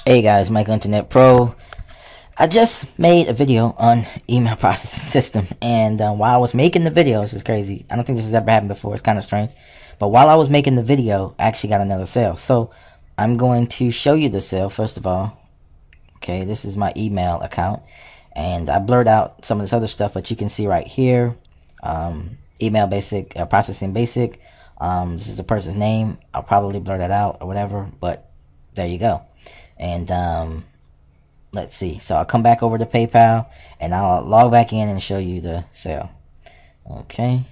Hey guys, Mike Internet Pro. I just made a video on email processing system, and while I was making the video, this is crazy. I don't think this has ever happened before. It's kind of strange. But while I was making the video, I actually got another sale. So I'm going to show you the sale first of all. Okay, this is my email account, and I blurred out some of this other stuff, but you can see right here, email basic, processing basic. This is the person's name. I'll probably blur that out or whatever, but there you go. And let's see, so I'll come back over to PayPal and I'll log back in and show you the sale. Okay,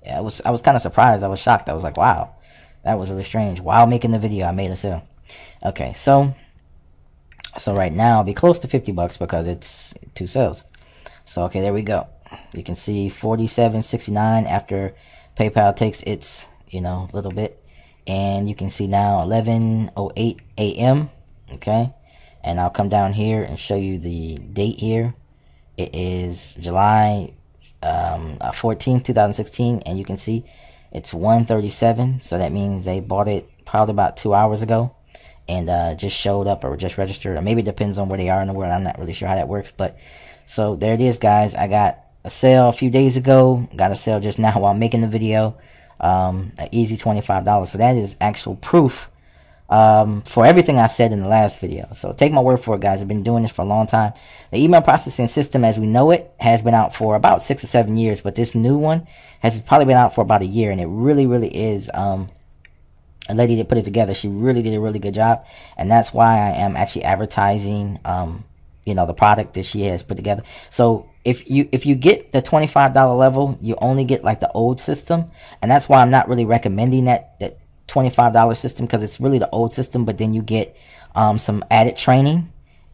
yeah, I was kind of surprised. I was shocked. I was like, wow, that was really strange. While making the video, I made a sale. Okay, so right now I'll be close to 50 bucks because it's 2 sales. So okay, there we go. You can see 47.69 after PayPal takes its little bit, and you can see now 11:08 a.m. Okay, and I'll come down here and show you the date here. It is July 14th, 2016, and you can see it's 1:37. So that means they bought it probably about 2 hours ago, and just showed up or just registered, or maybe it depends on where they are in the world. I'm not really sure how that works, but so there it is, guys. I got a sale a few days ago, got a sale just now while making the video, an easy $25. So that is actual proof for everything I said in the last video. So take my word for it, guys. I've been doing this for a long time. The email processing system as we know it has been out for about 6 or 7 years, but this new one has probably been out for about a year, and it really is a lady that put it together. She really did a really good job, and that's why I am actually advertising the product that she has put together. So if you get the $25 level, you only get like the old system, and that's why I'm not really recommending that $25 system, because it's really the old system, but then you get some added training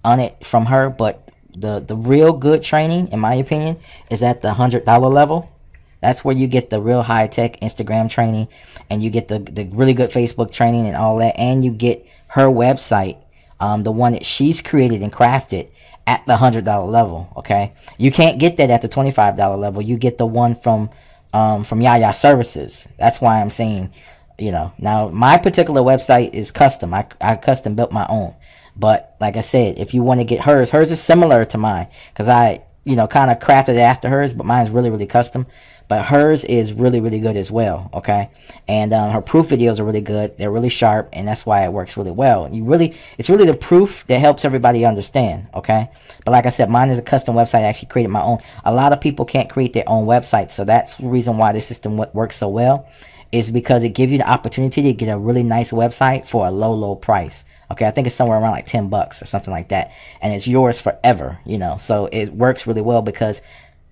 on it from her. But the real good training, in my opinion, is at the $100 level. That's where you get the real high-tech Instagram training, and you get the really good Facebook training and all that, and you get her website, the one that she's created and crafted, at the $100 level. Okay, you can't get that at the $25 level. You get the one from Yaya Services. That's why I'm saying, now my particular website is custom. I custom built my own, but like I said, if you want to get hers is similar to mine, because I kind of crafted it after hers, but mine's really custom. But hers is really good as well. Okay, and her proof videos are really good. They're really sharp, and that's why it works really well. It's really the proof that helps everybody understand. Okay, but like I said, mine is a custom website. I actually created my own. A lot of people can't create their own websites, so that's the reason why this system works so well, is because it gives you the opportunity to get a really nice website for a low price. Okay, I think it's somewhere around like 10 bucks or something like that, and it's yours forever. So it works really well, because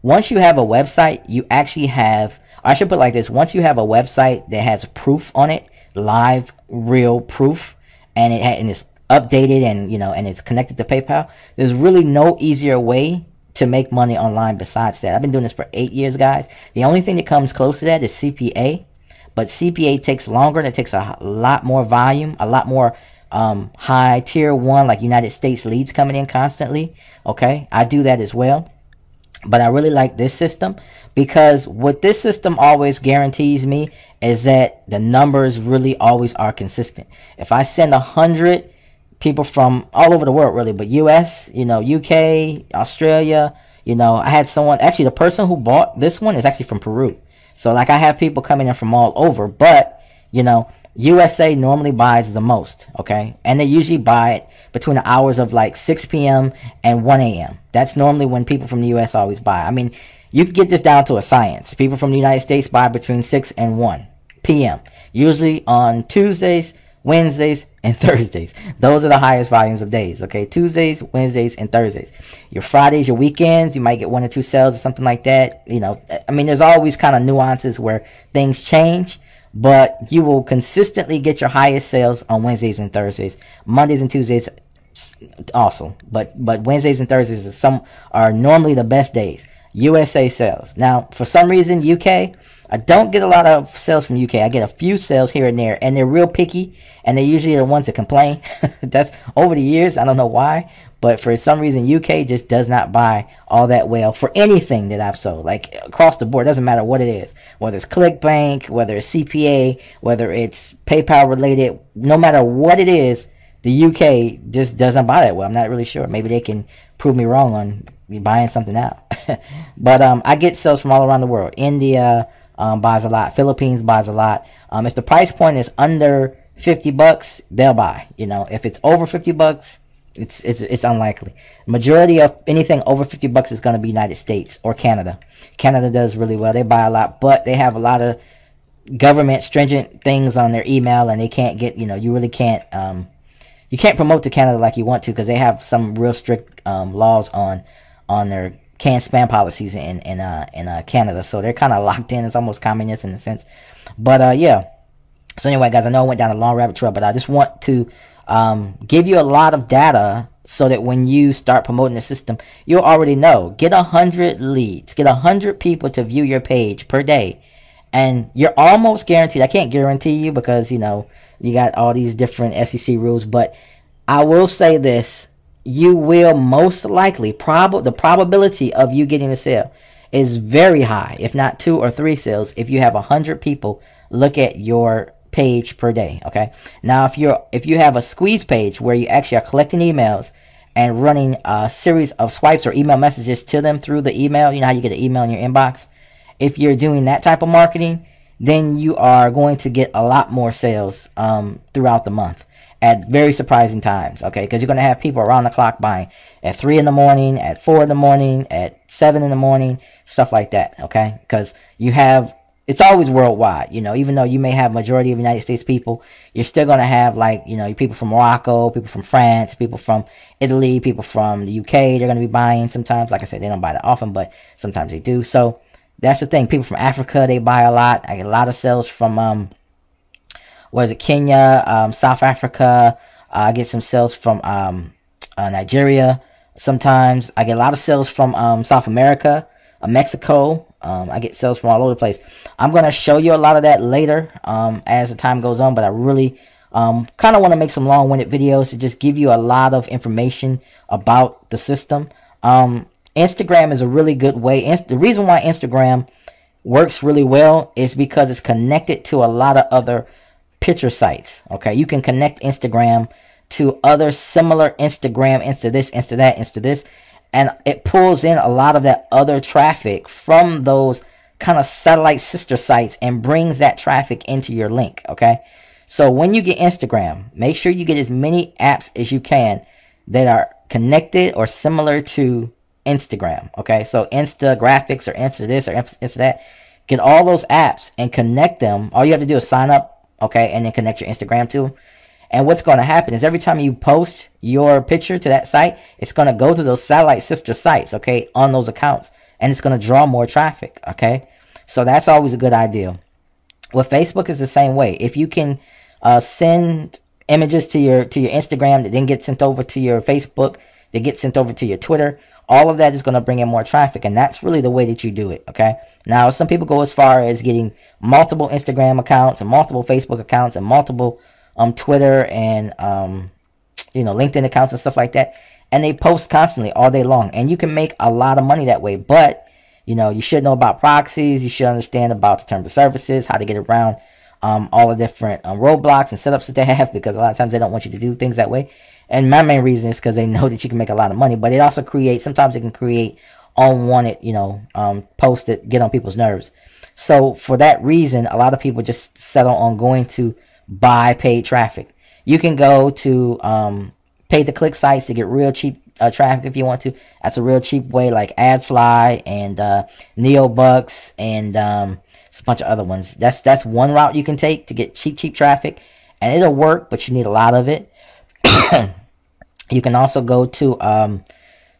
once you have a website, you actually have, I should put it like this, once you have a website that has proof on it, live, real proof, and it's updated, and and it's connected to PayPal, there's really no easier way to make money online besides that. I've been doing this for 8 years, guys. The only thing that comes close to that is CPA, but CPA takes longer, and it takes a lot more volume, a lot more high tier 1, like United States leads coming in constantly. Okay, I do that as well. But I really like this system, because what this system always guarantees me is that the numbers really always are consistent. If I send 100 people from all over the world, really, but US, UK, Australia, I had someone, actually the person who bought this one is actually from Peru. So like I have people coming in from all over, but USA normally buys the most, okay? And they usually buy it between the hours of like 6 p.m. and 1 a.m. That's normally when people from the US always buy. I mean, you can get this down to a science. People from the United States buy between 6 and 1 p.m. Usually on Tuesdays, Wednesdays, and Thursdays. Those are the highest volumes of days, okay? Tuesdays, Wednesdays, and Thursdays. Your Fridays, your weekends, you might get 1 or 2 sales or something like that. I mean, there's always kind of nuances where things change, but you will consistently get your highest sales on Wednesdays and Thursdays. Mondays and Tuesdays also, but Wednesdays and Thursdays are normally the best days. USA sales. Now, for some reason, UK, I don't get a lot of sales from UK. I get a few sales here and there, and they're real picky, and they usually are the ones that complain. That's over the years. I don't know why, but for some reason, UK just does not buy all that well for anything that I've sold. Like across the board, doesn't matter what it is, whether it's ClickBank, whether it's CPA, whether it's PayPal related, no matter what it is, the UK just doesn't buy that well. I'm not really sure. Maybe they can prove me wrong on me buying something out. But I get sales from all around the world. India buys a lot. Philippines buys a lot. If the price point is under $50, they'll buy. You know, if it's over $50, it's unlikely. Majority of anything over $50 is going to be United States or Canada. Canada does really well. They buy a lot, but they have a lot of government stringent things on their email, and they can't get, you know, you really can't you can't promote to Canada like you want to, because they have some real strict laws on their canned spam policies in Canada. So they're kind of locked in. It's almost communist in a sense. But yeah. So anyway, guys, I know I went down a long rabbit trail, but I just want to give you a lot of data so that when you start promoting the system, you'll already know. Get 100 leads. Get 100 people to view your page per day. And you're almost guaranteed. I can't guarantee you because, you know, you got all these different FCC rules. But I will say this. You will most likely, the probability of you getting a sale is very high, if not 2 or 3 sales, if you have 100 people look at your page per day. Okay. Now, if you have a squeeze page where you actually are collecting emails and running a series of swipes or email messages to them through the email, you know how you get an email in your inbox. If you're doing that type of marketing, then you are going to get a lot more sales throughout the month at very surprising times, okay? Because you're going to have people around the clock buying at 3 in the morning, at 4 in the morning, at 7 in the morning, stuff like that, okay? Because you have, it's always worldwide, you know, even though you may have majority of United States people, you're still going to have, like, you know, people from Morocco, people from France, people from Italy, people from the UK, they're going to be buying sometimes. Like I said, they don't buy that often, but sometimes they do. So that's the thing. People from Africa, they buy a lot. I get a lot of sales from, Kenya, South Africa. I get some sales from Nigeria sometimes. I get a lot of sales from South America, Mexico. I get sales from all over the place. I'm going to show you a lot of that later as the time goes on, but I really kind of want to make some long-winded videos to just give you a lot of information about the system. Instagram is a really good way. The reason why Instagram works really well is because it's connected to a lot of other picture sites. Okay, you can connect Instagram to other similar Instagram, Insta this, Insta that, Insta this, and it pulls in a lot of that other traffic from those kind of satellite sister sites and brings that traffic into your link. Okay, so when you get Instagram, make sure you get as many apps as you can that are connected or similar to Instagram. Okay, so Insta graphics or Insta this or Insta that, get all those apps and connect them. All you have to do is sign up, okay, and then connect your Instagram to them. And what's going to happen is every time you post your picture to that site, it's going to go to those satellite sister sites, okay, on those accounts, and it's going to draw more traffic. Okay, so that's always a good idea. With Facebook, is the same way. If you can send images to your Instagram that then get sent over to your Facebook, that get sent over to your Twitter, all of that is going to bring in more traffic, and that's really the way that you do it. Okay, now some people go as far as getting multiple Instagram accounts and multiple Facebook accounts and multiple Twitter and you know, LinkedIn accounts and stuff like that, and they post constantly all day long, and you can make a lot of money that way. But you know, you should know about proxies. You should understand about the terms of services, how to get around all the different roadblocks and setups that they have, because a lot of times they don't want you to do things that way. And my main reason is because they know that you can make a lot of money, but it also creates, sometimes it can create unwanted, you know, posts that get on people's nerves. So for that reason, a lot of people just settle on going to buy paid traffic. You can go to pay-to-click sites to get real cheap traffic if you want to. That's a real cheap way, like AdFly and NeoBucks and a bunch of other ones. That's one route you can take to get cheap traffic, and it'll work, but you need a lot of it. You can also go to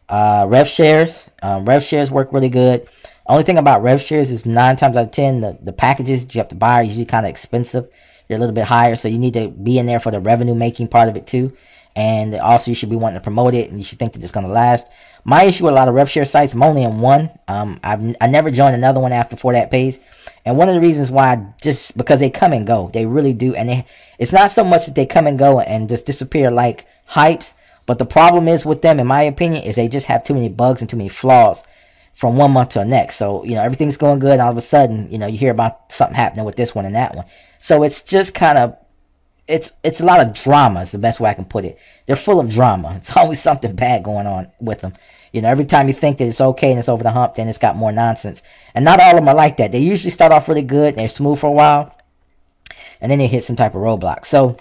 rev shares. Rev shares work really good. Only thing about rev shares is 9 times out of 10 the packages that you have to buy are usually kind of expensive. They're a little bit higher, so you need to be in there for the revenue making part of it too. And also you should be wanting to promote it, and you should think that it's going to last. My issue with a lot of rev share sites, I'm only in one. I never joined another one after for that pays. And one of the reasons why, just because they come and go, they really do. And it's not so much that they come and go and just disappear like hypes, but the problem is with them, in my opinion, is they just have too many bugs and too many flaws from one month to the next. So, you know, everything's going good, and all of a sudden, you know, you hear about something happening with this one and that one. So it's just kind of it's a lot of drama is the best way I can put it. They're full of drama. It's always something bad going on with them. You know, every time you think that it's okay and it's over the hump, then it's got more nonsense. And not all of them are like that. They usually start off really good and they're smooth for a while, and then they hit some type of roadblock. So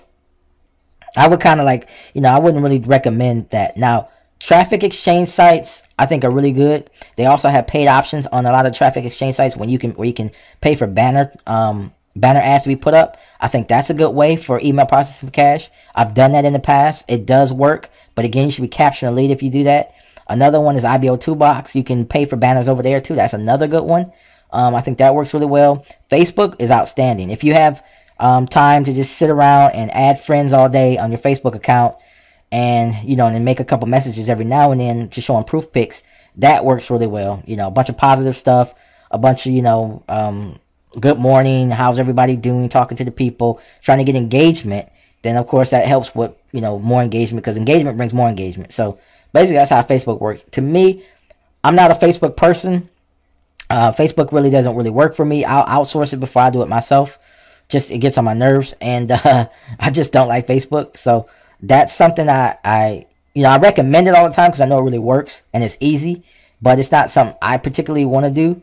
I would kind of like, you know, I wouldn't really recommend that. Now, traffic exchange sites I think are really good. They also have paid options on a lot of traffic exchange sites where you can pay for banner ads to be put up. I think that's a good way for email processing for cash. I've done that in the past. It does work, but again, you should be capturing a lead if you do that. Another one is IBO Toolbox. You can pay for banners over there too. That's another good one. I think that works really well. Facebook is outstanding. If you have time to just sit around and add friends all day on your Facebook account, and you know, and then make a couple messages every now and then, just showing proof pics, that works really well. You know, a bunch of positive stuff, a bunch of, you know, good morning, how's everybody doing, talking to the people, trying to get engagement. Then of course that helps with, you know, more engagement, because engagement brings more engagement. So basically that's how Facebook works. To me, I'm not a Facebook person. Facebook really doesn't really work for me. I'll outsource it before I do it myself. Just it gets on my nerves, and I just don't like Facebook. So that's something I recommend it all the time because I know it really works and it's easy, but it's not something I particularly want to do.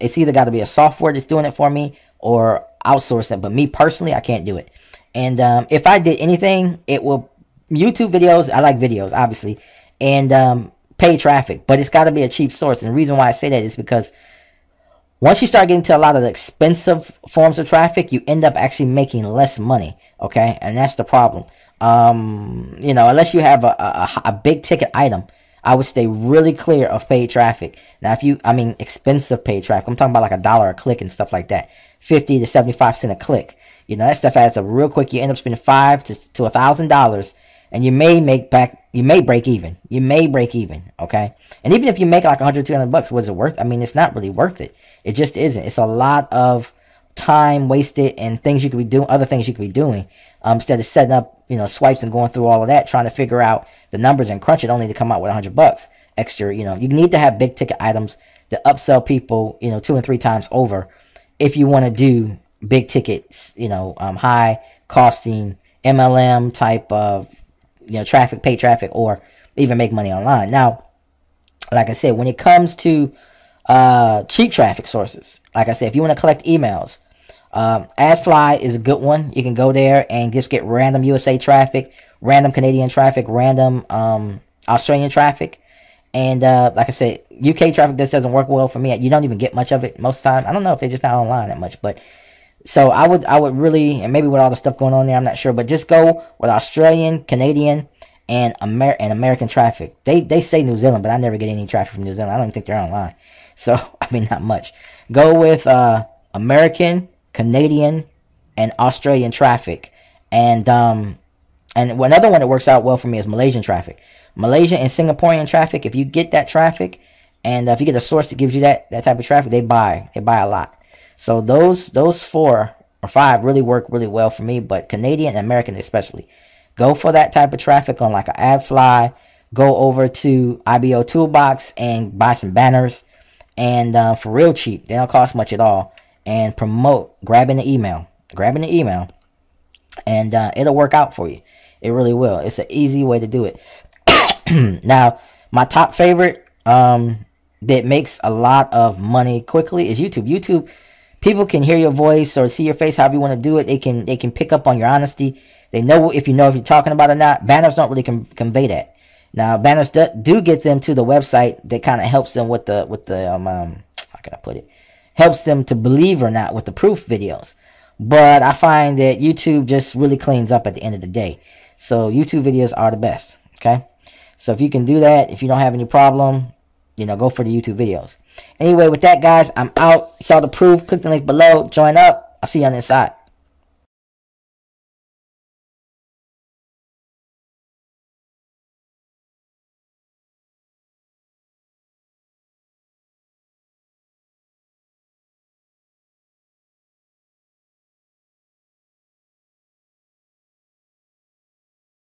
It's either got to be a software that's doing it for me or outsource it. But me personally, I can't do it. And if I did anything, it will YouTube videos. I like videos, obviously, and pay traffic, but it's got to be a cheap source. And the reason why I say that is because once you start getting to a lot of the expensive forms of traffic, you end up actually making less money. Okay, and that's the problem. You know, unless you have a big ticket item, I would stay really clear of paid traffic. Now, expensive paid traffic, I'm talking about like $1 a click and stuff like that, 50 to 75 cents a click. You know, that stuff adds up real quick. You end up spending $500 to $1,000, and you may break even. You may break even. Okay, and even if you make like $100, $200, was it worth? I mean, it's not really worth it. It just isn't. It's a lot of time wasted and things you could be doing, other things you could be doing, instead of setting up, you know, swipes and going through all of that, trying to figure out the numbers and crunch it only to come out with $100 extra. You know, you need to have big ticket items that upsell people, you know, 2 and 3 times over if you want to do big tickets, you know, high costing MLM type of, you know, traffic, pay traffic, or even make money online. Now, like I said, when it comes to cheap traffic sources, like I said, if you want to collect emails, AdFly is a good one. You can go there and just get random USA traffic, random Canadian traffic, random Australian traffic, and like I said, UK traffic. This doesn't work well for me. You don't even get much of it most of the time. I don't know if they're just not online that much, but so I would really, and maybe with all the stuff going on there, I'm not sure, but just go with Australian, Canadian, and American traffic. They say New Zealand, but I never get any traffic from New Zealand. I don't even think they're online. So I mean, not much. Go with American, Canadian, and Australian traffic, and another one that works out well for me is Malaysian traffic. Malaysian and Singaporean traffic. If you get that traffic, and if you get a source that gives you that type of traffic, they buy a lot. So those 4 or 5 really work really well for me, but Canadian and American especially. Go for that type of traffic on like an AdFly. Go over to IBO Toolbox and buy some banners, and for real cheap. They don't cost much at all. And promote grabbing the email, and it'll work out for you. It really will. It's an easy way to do it. Now, my top favorite that makes a lot of money quickly is YouTube. YouTube, people can hear your voice or see your face, however you want to do it. They can pick up on your honesty. They know if you're talking about it or not. Banners don't really convey that. Now, banners do get them to the website. That kind of helps them with the how can I put it? Helps them to believe or not with the proof videos. But I find that YouTube just really cleans up at the end of the day. So YouTube videos are the best. Okay, so if you can do that, if you don't have any problem, you know, go for the YouTube videos. Anyway, with that, guys, I'm out. You saw the proof. Click the link below. Join up. I'll see you on the inside.